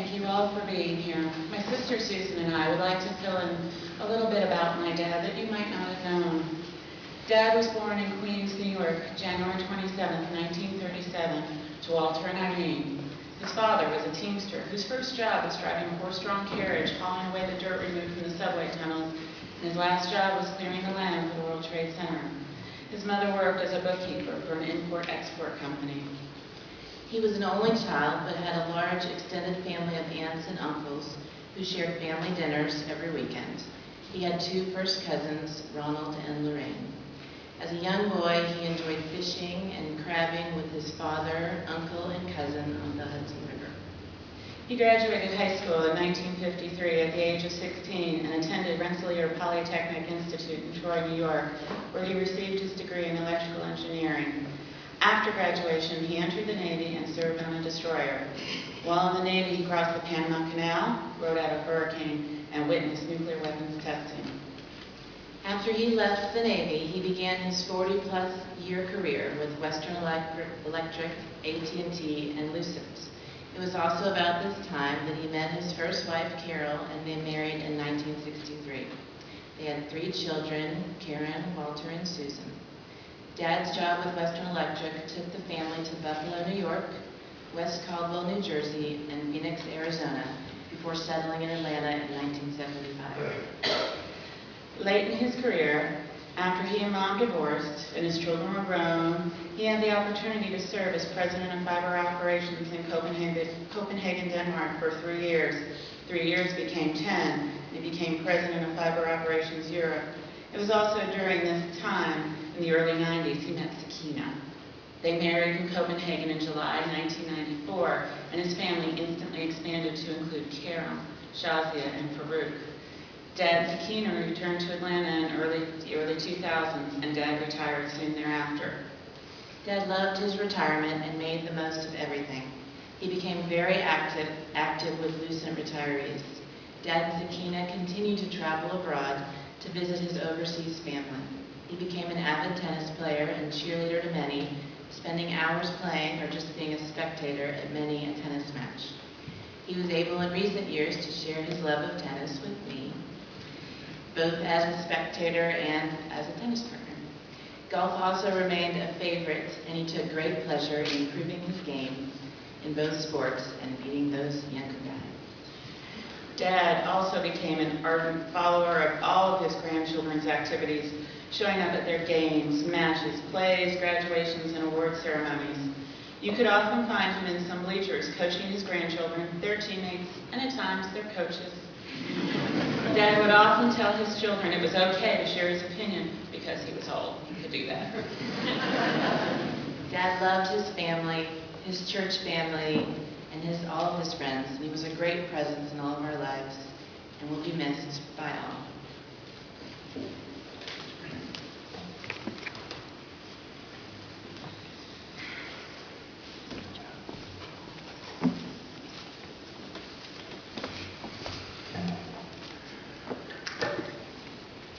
Thank you all for being here. My sister Susan and I would like to fill in a little bit about my dad that you might not have known. Dad was born in Queens, New York, January 27, 1937, to Walter and Irene. His father was a teamster whose first job was driving a horse-drawn carriage hauling away the dirt removed from the subway tunnels, and his last job was clearing the land for the World Trade Center. His mother worked as a bookkeeper for an import-export company. He was an only child, but had a large extended family of aunts and uncles who shared family dinners every weekend. He had two first cousins, Ronald and Lorraine. As a young boy, he enjoyed fishing and crabbing with his father, uncle, and cousin on the Hudson River. He graduated high school in 1953 at the age of 16 and attended Rensselaer Polytechnic Institute in Troy, New York, where he received his degree in electrical engineering. After graduation, he entered the Navy and served on a destroyer. While in the Navy, he crossed the Panama Canal, rode out a hurricane, and witnessed nuclear weapons testing. After he left the Navy, he began his 40-plus year career with Western Electric, AT&T, and Lucent. It was also about this time that he met his first wife, Carol, and they married in 1963. They had 3 children, Karen, Walter, and Susan. Dad's job with Western Electric took the family to Buffalo, New York, West Caldwell, New Jersey, and Phoenix, Arizona, before settling in Atlanta in 1975. Late in his career, after he and Mom divorced and his children were grown, he had the opportunity to serve as president of fiber operations in Copenhagen, Denmark for 3 years. 3 years became 10, and he became president of fiber operations Europe. It was also during this time, in the early 90s, he met Sakina. They married in Copenhagen in July 1994, and his family instantly expanded to include Karen, Shazia, and Farouk. Dad and Sakina returned to Atlanta in the early 2000s, and Dad retired soon thereafter. Dad loved his retirement and made the most of everything. He became very active with Lucent retirees. Dad and Sakina continued to travel abroad to visit his overseas family. He became an avid tennis player and cheerleader to many, spending hours playing or just being a spectator at many a tennis match. He was able in recent years to share his love of tennis with me, both as a spectator and as a tennis partner. Golf also remained a favorite, and he took great pleasure in improving his game in both sports and beating those younger guys. Dad also became an ardent follower of all of his grandchildren's activities, showing up at their games, matches, plays, graduations, and award ceremonies. You could often find him in some bleachers coaching his grandchildren, their teammates, and at times their coaches. Dad would often tell his children it was okay to share his opinion because he was old. He could do that. Dad loved his family, his church family, and all of his friends. And he was a great presence in all of our lives and will be missed by all.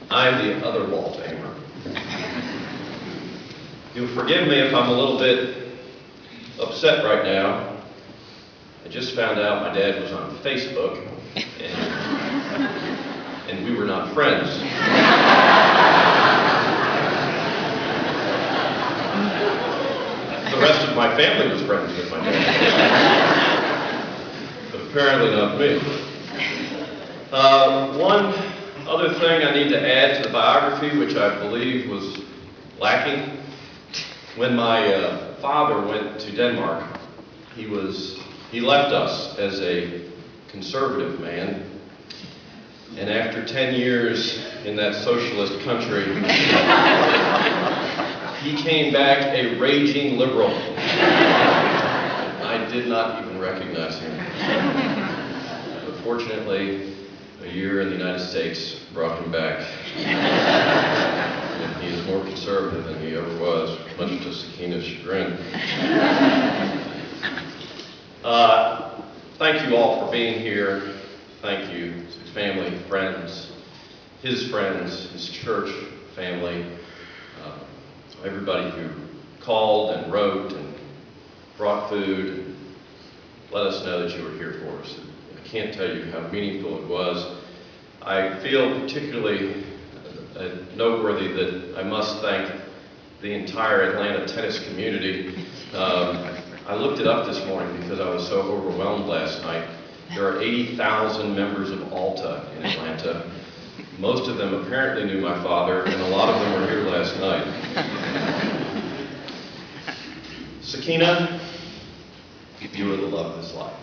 I'm the other Walt Ehmer. You'll forgive me if I'm a little bit upset right now. I just found out my dad was on Facebook, and we were not friends. The rest of my family was friends with my dad, but apparently not me. One other thing I need to add to the biography, which I believe was lacking. When my father went to Denmark, he left us as a conservative man, and after 10 years in that socialist country, he came back a raging liberal. I did not even recognize him. But fortunately, a year in the United States brought him back. And he is more conservative than he ever was, much to Sakina's chagrin. Thank you all for being here. Thank you, his family, friends, his church family, everybody who called and wrote and brought food and let us know that you were here for us. can't tell you how meaningful it was. I feel particularly noteworthy that I must thank the entire Atlanta tennis community. I looked it up this morning because I was so overwhelmed last night. There are 80,000 members of Alta in Atlanta. Most of them apparently knew my father, and a lot of them were here last night. Sakina, you are the love of his life.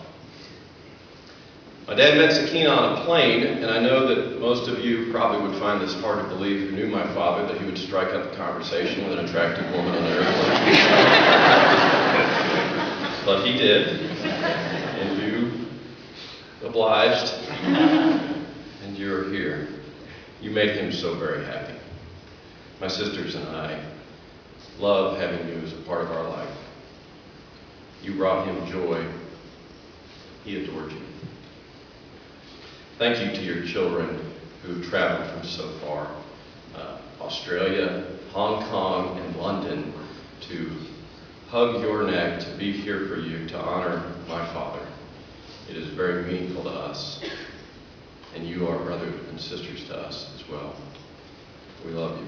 My dad met Sakina on a plane, and I know that most of you probably would find this hard to believe who knew my father, that he would strike up a conversation with an attractive woman on an airplane. But he did, and you obliged, and you're here. You made him so very happy. My sisters and I love having you as a part of our life. You brought him joy. He adored you. Thank you to your children who've traveled from so far, Australia, Hong Kong, and London, to hug your neck, to be here for you, to honor my father. It is very meaningful to us, and you are brothers and sisters to us as well. We love you.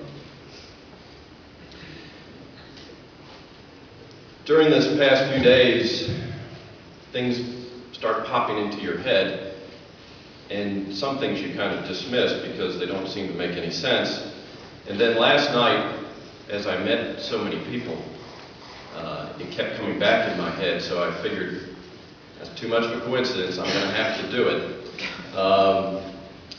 During this past few days, things start popping into your head, and some things you kind of dismiss because they don't seem to make any sense. And then last night, as I met so many people, it kept coming back in my head, so I figured that's too much of a coincidence, I'm going to have to do it.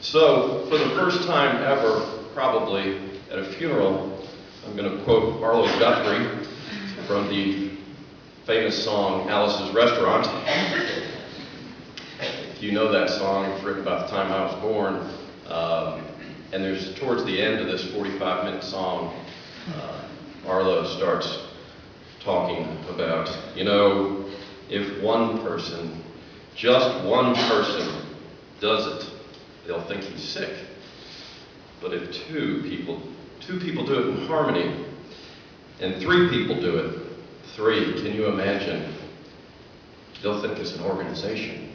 So, for the first time ever, probably, at a funeral, I'm going to quote Arlo Guthrie from the famous song, Alice's Restaurant. If you know that song, it's written about the time I was born. And there's, towards the end of this 45-minute song, Arlo starts talking about, if one person, just one person, does it, they'll think he's sick. But if two people do it in harmony, and 3 people do it, 3, can you imagine? They'll think it's an organization.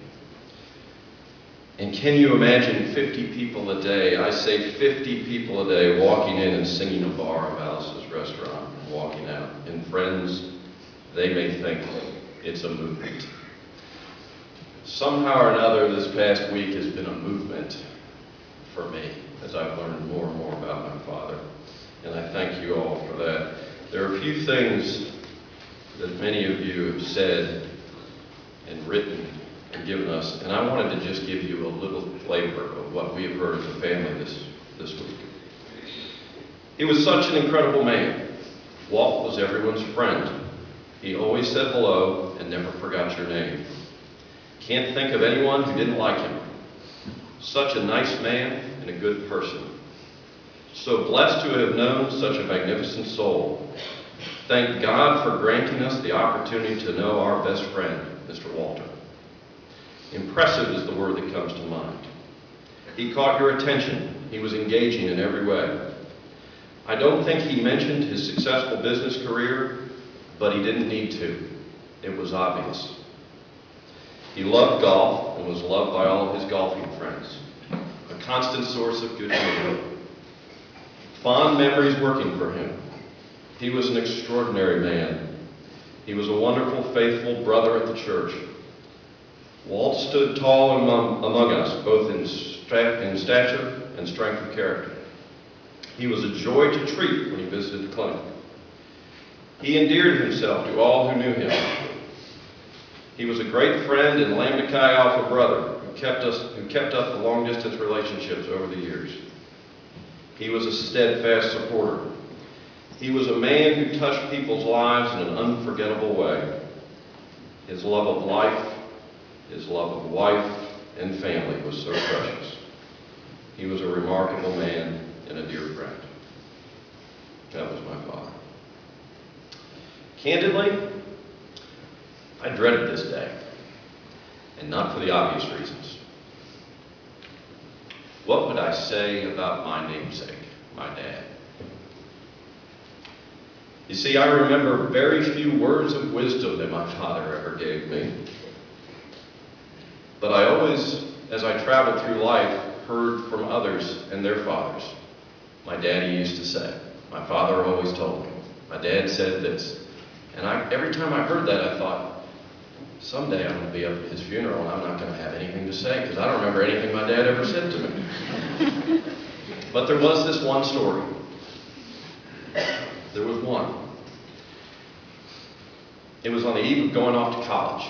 And can you imagine 50 people a day, I say 50 people a day, walking in and singing a bar of Alice's Restaurant and walking out? And friends, they may think it's a movement. Somehow or another, this past week has been a movement for me as I've learned more and more about my father. And I thank you all for that. There are a few things that many of you have said and written and given us, and I wanted to just give you a little flavor of what we have heard as a family this week. He was such an incredible man. Walt was everyone's friend. He always said hello and never forgot your name. Can't think of anyone who didn't like him. Such a nice man and a good person. So blessed to have known such a magnificent soul. Thank God for granting us the opportunity to know our best friend, Mr. Walter. Impressive is the word that comes to mind. He caught your attention. He was engaging in every way. I don't think he mentioned his successful business career, but he didn't need to. It was obvious. He loved golf and was loved by all of his golfing friends. A constant source of good humor. Fond memories working for him. He was an extraordinary man. He was a wonderful, faithful brother at the church. Walt stood tall among us, both in stature and strength of character. He was a joy to treat when he visited the clinic. He endeared himself to all who knew him. He was a great friend and Lambda Chi Alpha brother who kept up the long-distance relationships over the years. He was a steadfast supporter. He was a man who touched people's lives in an unforgettable way. His love of life, his love of wife and family was so precious. He was a remarkable man and a dear friend. That was my father. Candidly, I dreaded this day, and not for the obvious reasons. What would I say about my namesake, my dad? You see, I remember very few words of wisdom that my father ever gave me. But I always, as I traveled through life, heard from others and their fathers. My daddy used to say, my father always told me, my dad said this. And every time I heard that, I thought, someday I'm going to be up at his funeral and I'm not going to have anything to say because I don't remember anything my dad ever said to me. But there was this one story. There was one. It was on the eve of going off to college.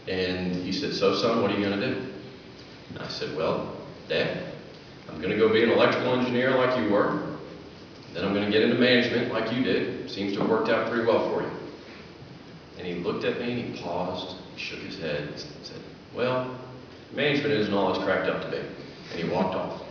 And he said, so son, what are you going to do? And I said, well, Dad, I'm going to go be an electrical engineer like you were. Then I'm going to get into management like you did. Seems to have worked out pretty well for you. And he looked at me and he paused, he shook his head and said, well, management isn't all it's cracked up to be. And he walked off.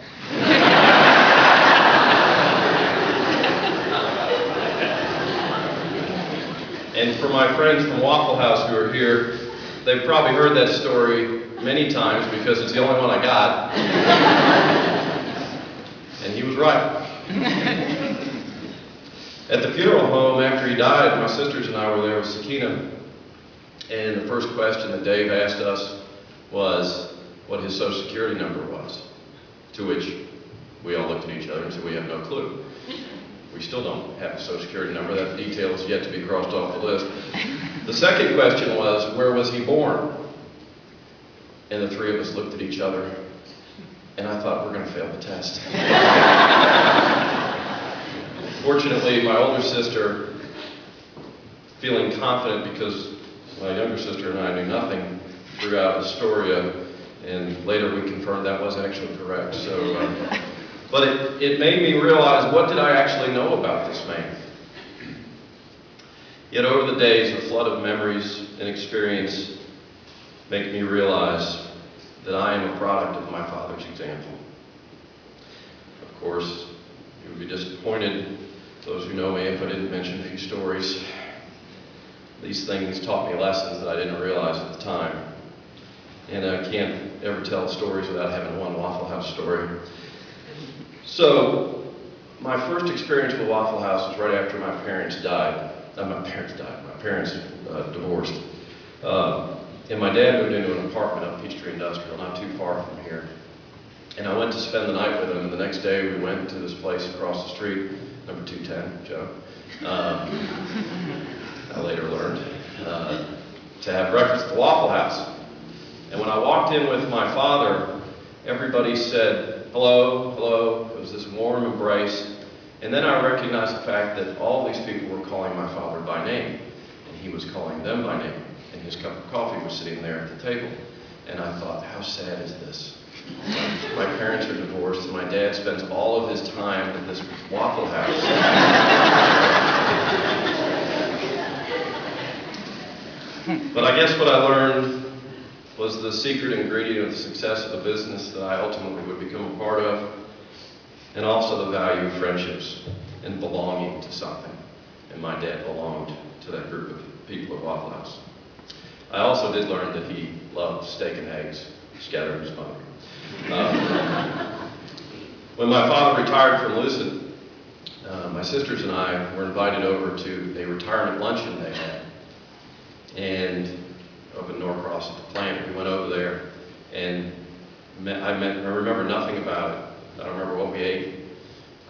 And for my friends from Waffle House who are here, they've probably heard that story many times because it's the only one I got. And he was right. At the funeral home after he died, my sisters and I were there with Sakina. And the first question that Dave asked us was what his Social Security number was. To which we all looked at each other and said, we have no clue. We still don't have a Social Security number. That detail is yet to be crossed off the list. The second question was, where was he born? And the three of us looked at each other, and I thought, we're going to fail the test. Fortunately, my older sister, feeling confident because my younger sister and I knew nothing, threw out Astoria, and later we confirmed that was actually correct. But it made me realize, what did I actually know about this man? Yet over the days, a flood of memories and experience make me realize that I am a product of my father's example. Of course, you would be disappointed, those who know me, if I didn't mention a few stories. These things taught me lessons that I didn't realize at the time. And I can't ever tell stories without having one Waffle House story. So, my first experience with Waffle House was right after my parents died. My parents divorced. And my dad moved into an apartment up Peachtree Industrial, not too far from here. And I went to spend the night with him, and the next day we went to this place across the street, number 210, Joe. I later learned, to have breakfast at the Waffle House. And when I walked in with my father, everybody said, hello, hello. It was this warm embrace. And then I recognized the fact that all these people were calling my father by name. And he was calling them by name. And his cup of coffee was sitting there at the table. And I thought, how sad is this? My parents are divorced, and my dad spends all of his time at this Waffle House. But I guess what I learned was the secret ingredient of the success of the business that I ultimately would become a part of, and also the value of friendships and belonging to something. And my dad belonged to that group of people at Waffle House. I also did learn that he loved steak and eggs scattered in his mother. When my father retired from Lucid, my sisters and I were invited over to a retirement luncheon they had. And up in Norcross at the plant, we went over there, and I remember nothing about it. I don't remember what we ate.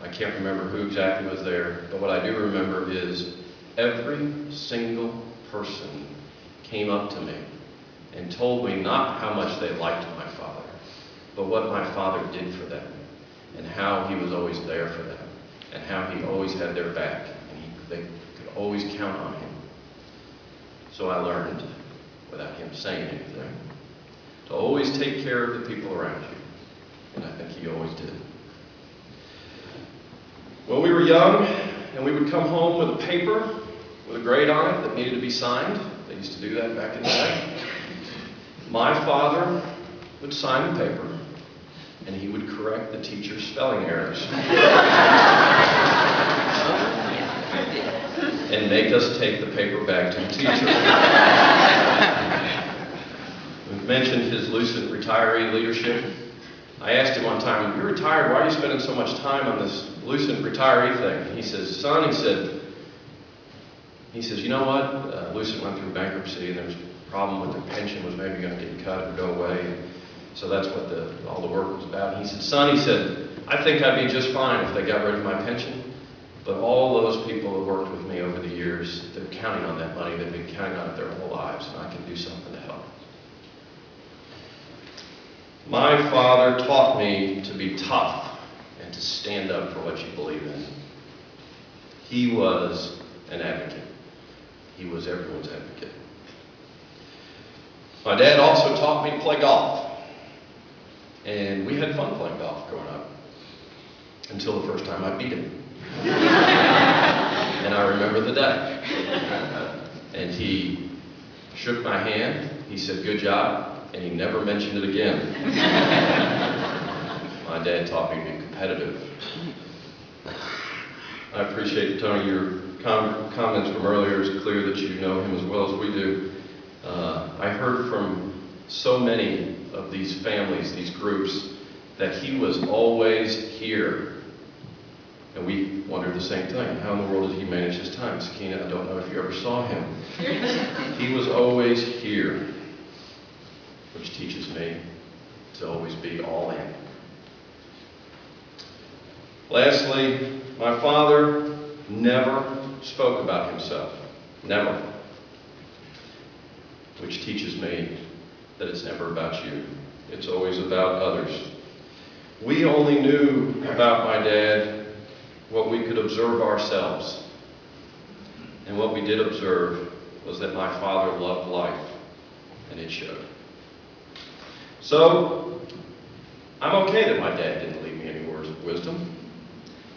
I can't remember who exactly was there. But what I do remember is every single person came up to me and told me not how much they liked my father, but what my father did for them, and how he was always there for them, and how he always had their back, and they could always count on him. So I learned, without him saying anything, to always take care of the people around you. And I think he always did. When we were young, and we would come home with a paper with a grade on it that needed to be signed, they used to do that back in the day, my father would sign the paper, and he would correct the teacher's spelling errors. And make us take the paper back to the teacher. We've mentioned his Lucid retiree leadership. I asked him one time, when you're retired, why are you spending so much time on this Lucid retiree thing? And he says, son, he says, you know what? Lucid went through bankruptcy, and there's problem with their pension was maybe going to get cut or go away. So that's what all the work was about. And he said, son, he said, I think I'd be just fine if they got rid of my pension. But all those people that worked with me over the years, they're counting on that money. They've been counting on it their whole lives, and I can do something to help. My father taught me to be tough and to stand up for what you believe in. He was an advocate. He was everyone's advocate. My dad also taught me to play golf. And we had fun playing golf growing up. Until the first time I beat him. And I remember the day. And he shook my hand. He said, good job. And he never mentioned it again. My dad taught me to be competitive. I appreciate, Tony, your comments from earlier. It's clear that you know him as well as we do. I heard from so many of these families, these groups, that he was always here. And we wondered the same thing. How in the world did he manage his time? Sakina, I don't know if you ever saw him. He was always here, which teaches me to always be all in. Lastly, my father never spoke about himself. Never. Which teaches me that it's never about you. It's always about others. We only knew about my dad what we could observe ourselves. And what we did observe was that my father loved life, and it showed. So, I'm okay that my dad didn't leave me any words of wisdom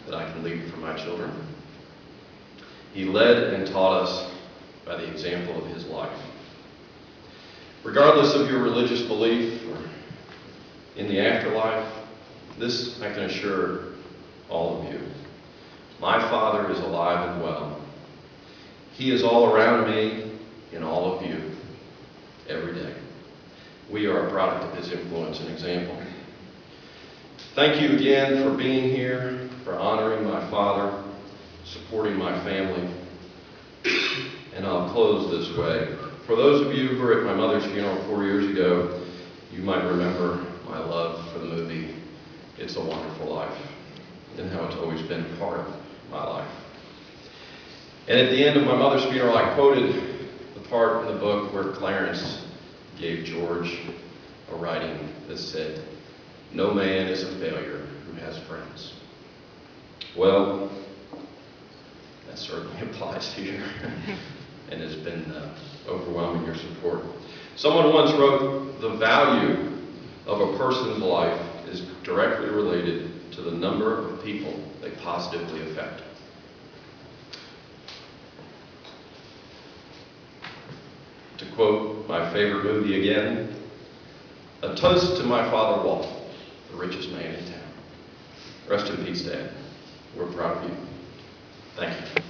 that I can leave for my children. He led and taught us by the example of his life. Regardless of your religious belief or in the afterlife, this I can assure all of you. My father is alive and well. He is all around me and all of you every day. We are a product of his influence and example. Thank you again for being here, for honoring my father, supporting my family. And I'll close this way. For those of you who were at my mother's funeral 4 years ago, you might remember my love for the movie It's a Wonderful Life and how it's always been part of my life. And at the end of my mother's funeral, I quoted the part in the book where Clarence gave George a writing that said, no man is a failure who has friends. Well, that certainly applies here and has been overwhelming your support. Someone once wrote, the value of a person's life is directly related to the number of people they positively affect. To quote my favorite movie again, a toast to my father Walt, the richest man in town. Rest in peace, Dad. We're proud of you. Thank you.